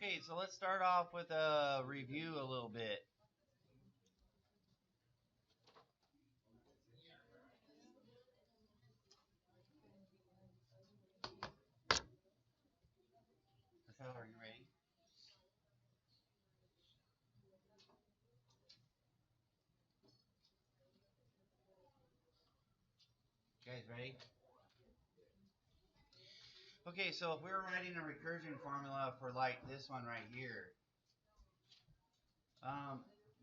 Okay, so let's start off with a review a little bit. So, are you ready? You guys ready? Okay, so if we were writing a recursion formula for like this one right here,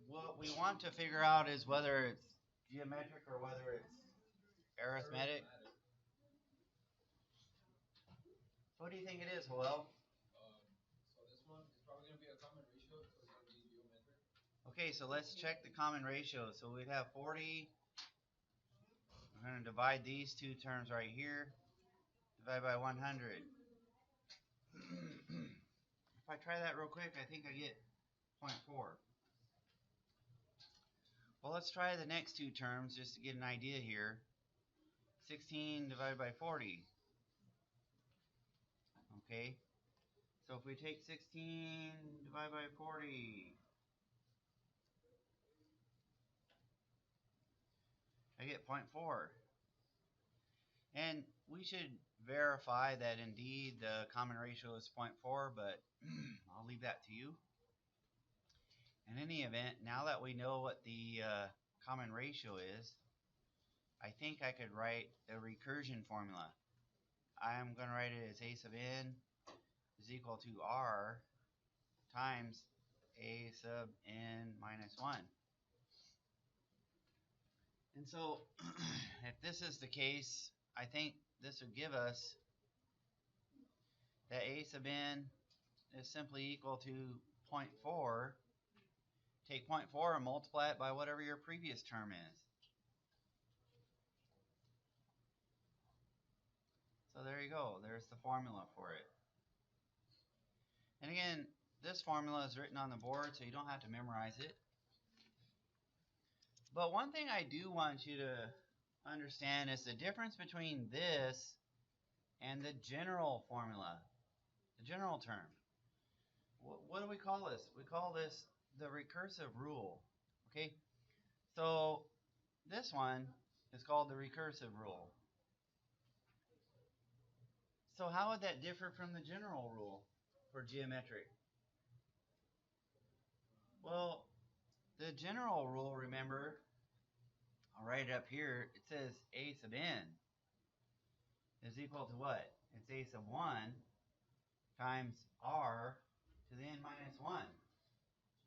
what we want to figure out is whether it's geometric or whether it's arithmetic. So what do you think it is, Joel? Okay, so let's check the common ratio. So we'd have 40. We're going to divide these two terms right here. Divide by 100. If I try that real quick, I think I get 0.4. Well, let's try the next two terms just to get an idea here. 16 divided by 40. Okay, so if we take 16 divided by 40, I get 0.4. And we should verify that indeed the common ratio is 0.4, but I'll leave that to you. In any event, now that we know what the common ratio is, I think I could write the recursion formula. I'm going to write it as a sub n is equal to r times a sub n minus 1. And so if this is the case, I think this would give us that a sub n is simply equal to 0.4. Take 0.4 and multiply it by whatever your previous term is. So there you go. There's the formula for it. And again, this formula is written on the board, so you don't have to memorize it. But one thing I do want you to understand is the difference between this and the general formula, the general term. What do we call this? We call this the recursive rule. Okay, so this one is called the recursive rule. So how would that differ from the general rule for geometric? Well, the general rule, remember, I'll write it up here. It says a sub n is equal to what? It's a sub 1 times r to the n minus 1.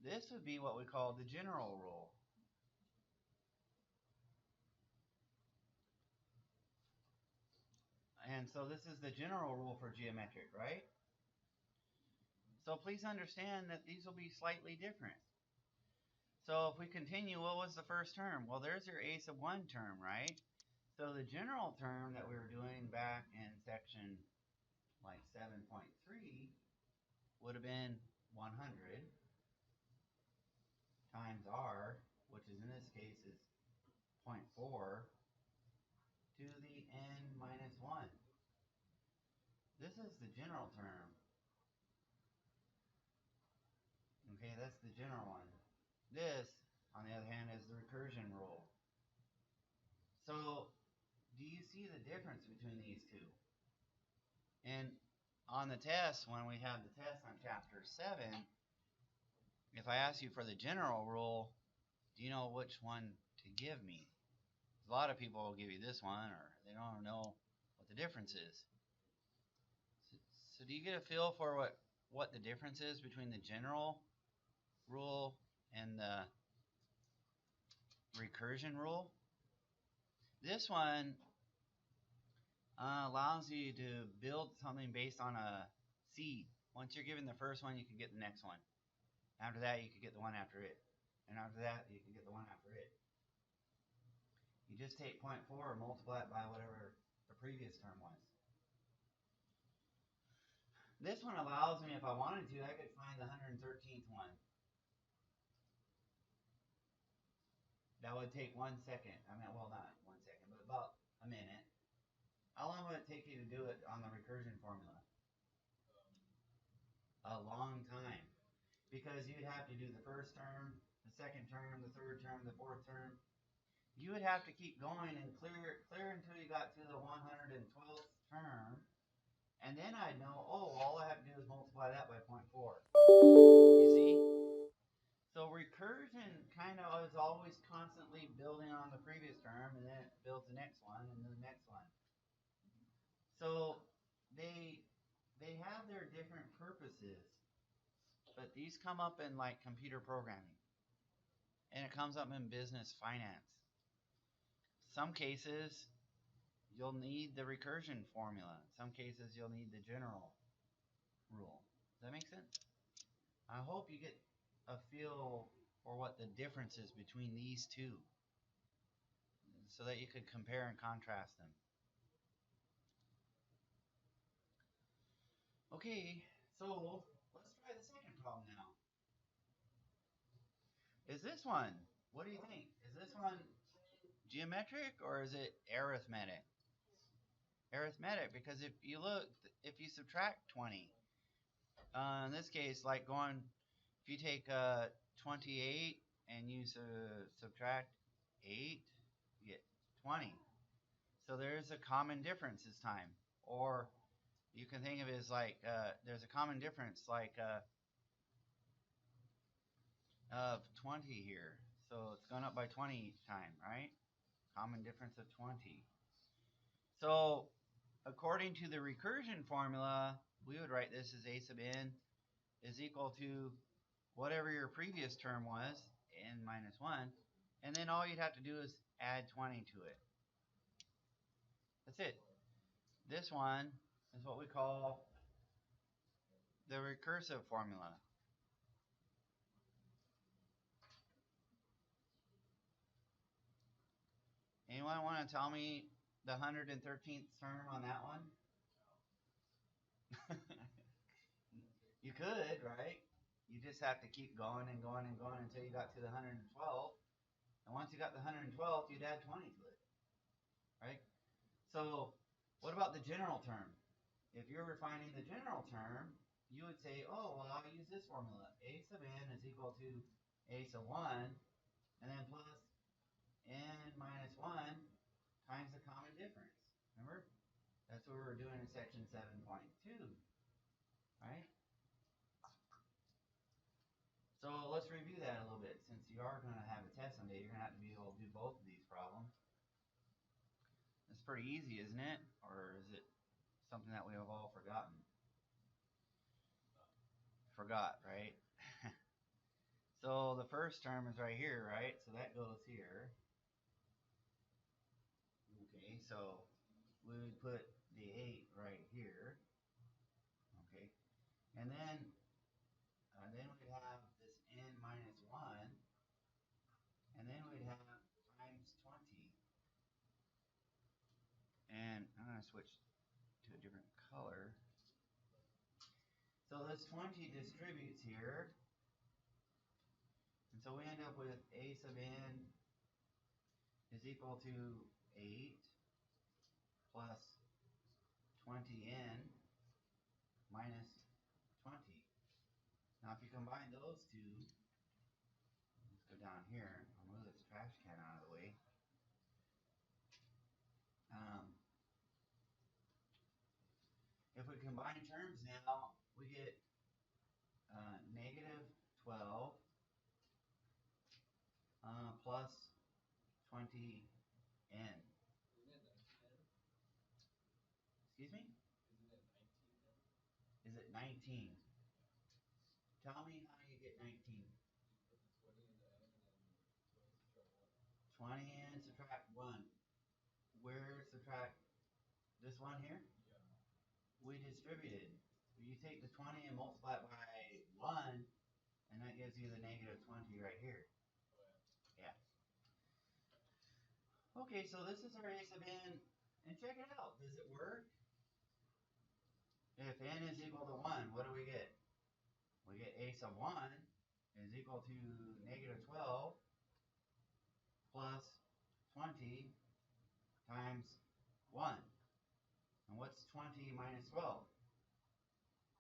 This would be what we call the general rule. And so this is the general rule for geometric, right? So please understand that these will be slightly different. So if we continue, what was the first term? Well, there's your a sub 1 term, right? So the general term that we were doing back in section like 7.3 would have been 100 times r, which is in this case is 0.4 to the n minus 1. This is the general term. Okay, that's the general one. This, on the other hand, is the recursion rule. So, do you see the difference between these two? And on the test, when we have the test on chapter 7, if I ask you for the general rule, do you know which one to give me? A lot of people will give you this one, or they don't know what the difference is. So do you get a feel for what the difference is between the general rule and the recursion rule? This one allows you to build something based on a seed. Once you're given the first one, you can get the next one. After that, you can get the one after it. And after that, you can get the one after it. You just take 0.4 and multiply it by whatever the previous term was. This one allows me, if I wanted to, I could find the 113th one. That would take 1 second. I mean, well, not 1 second, but about a minute. How long would it take you to do it on the recursion formula? A long time. because you'd have to do the first term, the second term, the third term, the fourth term. You would have to keep going and clear until you got to the 112th term, and then I'd know, oh, all I have to do is multiply that by 0.4. You see? So recursion kind of is always constantly building on the previous term, and then it builds the next one and then the next one. So they have their different purposes, but these come up in like computer programming, and it comes up in business finance. Some cases you'll need the recursion formula. In some cases you'll need the general rule. Does that make sense? I hope you get a feel for what the difference is between these two, so that you could compare and contrast them. Okay, so let's try the second problem now. Is this one, what do you think? Is this one geometric or is it arithmetic? Arithmetic, because if you look, if you subtract 20, in this case, like going, if you take 28 and you subtract 8, you get 20. So there's a common difference this time. Or you can think of it as like, there's a common difference like of 20 here. So it's gone up by 20 each time, right? Common difference of 20. So according to the recursion formula, we would write this as a sub n is equal to whatever your previous term was, n minus 1, and then all you'd have to do is add 20 to it. That's it. This one is what we call the recursive formula. Anyone want to tell me the 113th term on that one? You could, right? You just have to keep going and going and going until you got to the 112th. And once you got the 112th, you'd add 20 to it, right? So what about the general term? If you're refining the general term, you would say, oh, well, I'll use this formula. A sub n is equal to a sub 1, and then plus n minus 1 times the common difference. Remember? That's what we were doing in section 7.2, right? So let's review that a little bit. Since you are going to have a test someday, you're going to have to be able to do both of these problems. It's pretty easy, isn't it? Or is it something that we have all forgotten? Forgot, right? So the first term is right here, right? So that goes here. Okay, so we would put the 8 right here. Okay, and then we'd have this n minus 1, and then we'd have times 20. And I'm going to switch to a different color. So this 20 distributes here. And so we end up with a sub n is equal to 8 plus 20n minus 20. Now if you combine those two, let's go down here. I'll move this trash can out of the way. If we combine terms now, we get negative 12 plus 20n. Excuse me? Is it 19? Tell me how you get 19. 20 and subtract 1. Where subtract this one here? We distributed. You take the 20 and multiply it by 1, and that gives you the negative 20 right here. Yeah. Okay, so this is our a sub n, and check it out. Does it work? If n is equal to 1, what do we get? We get a sub 1 is equal to negative 12 plus 20 times 1. And what's 20 minus 12?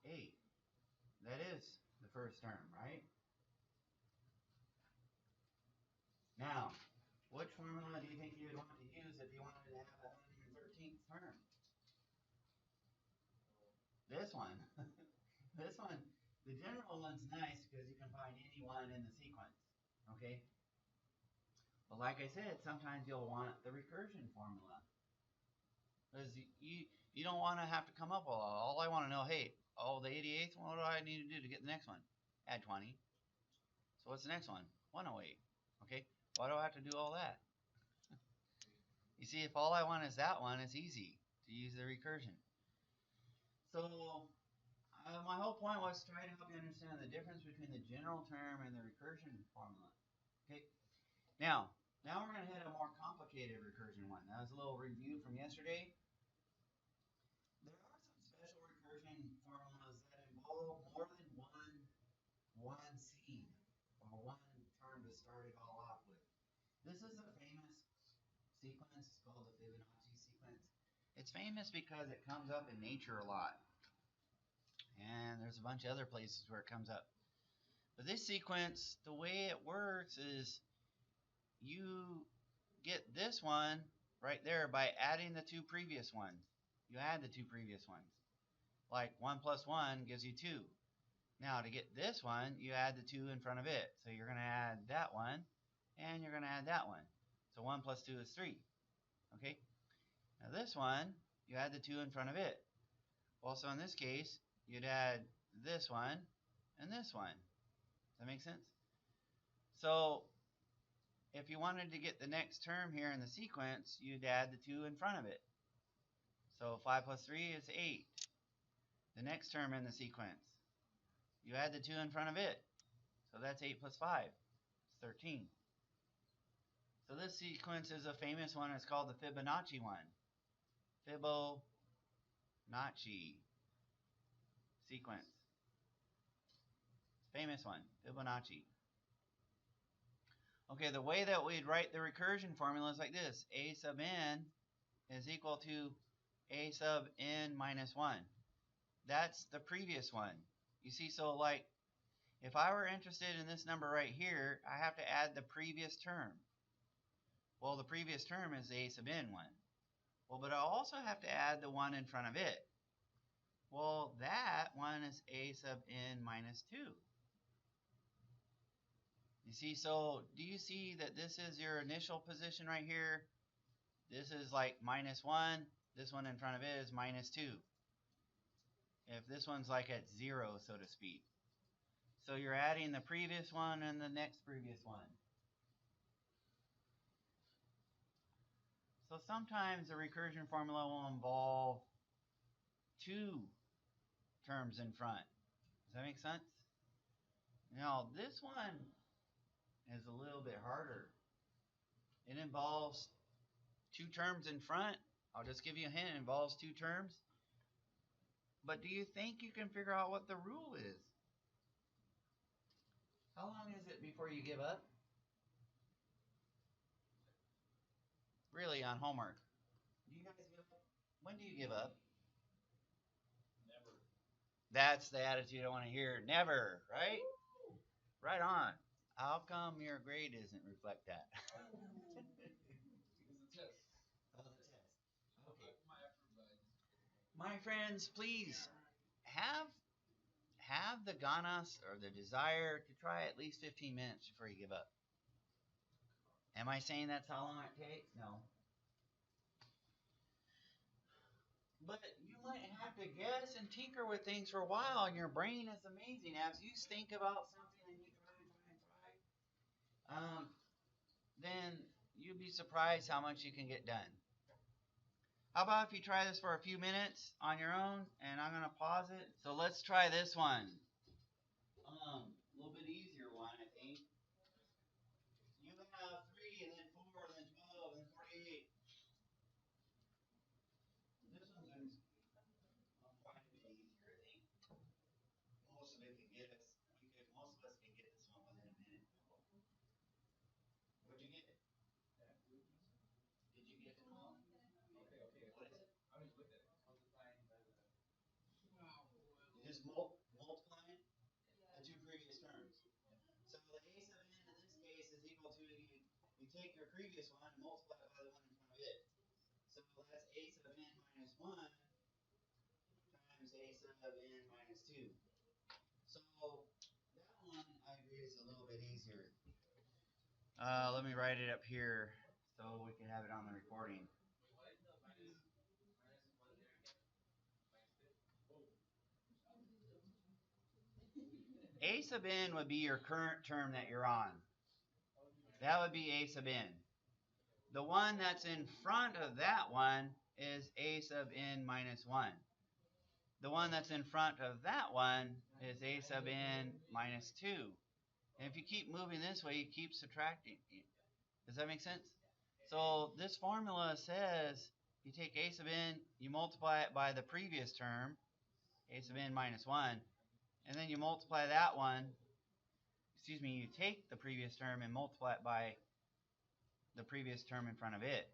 8. That is the first term, right? Now, which formula do you think you would want to use if you wanted to have a 113th term? This one. This one. The general one's nice because you can find any one in the sequence. Okay? But like I said, sometimes you'll want the recursion formula. Because you don't want to have to come up with all I want to know, hey, the 88th one, what do I need to do to get the next one? Add 20. So what's the next one? 108. Okay? Why do I have to do all that? You see, if all I want is that one, it's easy to use the recursion. So my whole point was to try to help you understand the difference between the general term and the recursion formula. Okay? Now we're going to hit a more complicated recursion one. That was a little review from yesterday. There are some special recursion formulas that involve more than one seed or one term to start it all off with. This is a famous sequence. It's called the Fibonacci sequence. It's famous because it comes up in nature a lot. And there's a bunch of other places where it comes up. But this sequence, the way it works is you get this one right there by adding the two previous ones. You add the two previous ones. Like 1 plus 1 gives you 2. Now to get this one, you add the 2 in front of it. So you're going to add that one, and you're going to add that one. So 1 plus 2 is 3. Okay? Now this one, you add the 2 in front of it. Also in this case, you'd add this one and this one. Does that make sense? So if you wanted to get the next term here in the sequence, you'd add the 2 in front of it. So 5 plus 3 is 8. The next term in the sequence, you add the 2 in front of it. So that's 8 plus 5. It's 13. So this sequence is a famous one. It's called the Fibonacci one. Fibonacci sequence. Famous one. Fibonacci. Okay, the way that we'd write the recursion formula is like this. A sub n is equal to a sub n minus 1. That's the previous one. You see, so like, if I were interested in this number right here, I have to add the previous term. Well, the previous term is a sub n 1. Well, but I also have to add the 1 in front of it. Well, that one is a sub n minus 2. You see, so do you see that this is your initial position right here? This is like minus 1. This one in front of it is minus 2. If this one's like at 0, so to speak. So you're adding the previous one and the next previous one. So sometimes the recursion formula will involve 2 terms in front. Does that make sense? Now this one is a little bit harder. It involves 2 terms in front. I'll just give you a hint. It involves 2 terms. But do you think you can figure out what the rule is? How long is it before you give up? Really, on homework? Do you guys give up? When do you give up? Never. That's the attitude I want to hear. Never, right? Right on. How come your grade doesn't reflect that? It's a test. Oh, the test. Okay. My friends, please have the ganas or the desire to try at least 15 minutes before you give up. Am I saying that's how long it takes? No. But you might have to guess and tinker with things for a while, and your brain is amazing. As you think about something and you try, then you'd be surprised how much you can get done. How about if you try this for a few minutes on your own, and I'm going to pause it. So let's try this one. A little bit easier one, I think. You have 3, and then 4, and then 12, and then 48. This one's quite a bit easier, I think. Most of it can get us. Most of us can get this one within a minute. What'd you get? Did you get them all? Okay. What is it? I just looked at it. You're just multiplying the 2 previous terms. So the a sub n in this case is equal to, you take your previous one and multiply it by the one in front of it. So that's a sub n minus 1 times a sub n minus 2. So that one I agree is a little bit easier. Let me write it up here so we can have it on the recording. A sub n would be your current term that you're on. That would be a sub n. The one that's in front of that one is a sub n minus 1. The one that's in front of that one is a sub n minus 2. And if you keep moving this way, you keep subtracting. Does that make sense? So this formula says you take a sub n, you multiply it by the previous term, a sub n minus 1, and then you multiply that one, you take the previous term and multiply it by the previous term in front of it.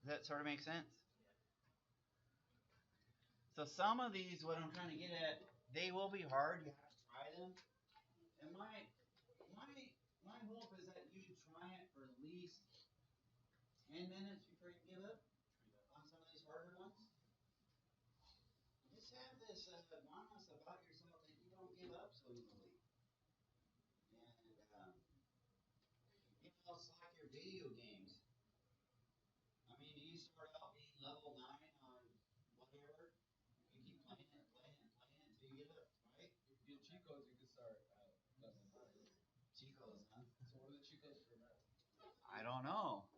Does that sort of make sense? So some of these, what I'm trying to get at, they will be hard. You have to try them. And my hope is that you try it for at least 10 minutes before you give up on some of these harder ones. Just have this honest about yourself that you don't give up so easily. And, it's like your video games. I mean, do you start out being level 9 on whatever? You keep playing it until you give up, right? If you get cheat codes, you can start at level 9. Cheat codes, huh? So what are the cheat codes for that? I don't know.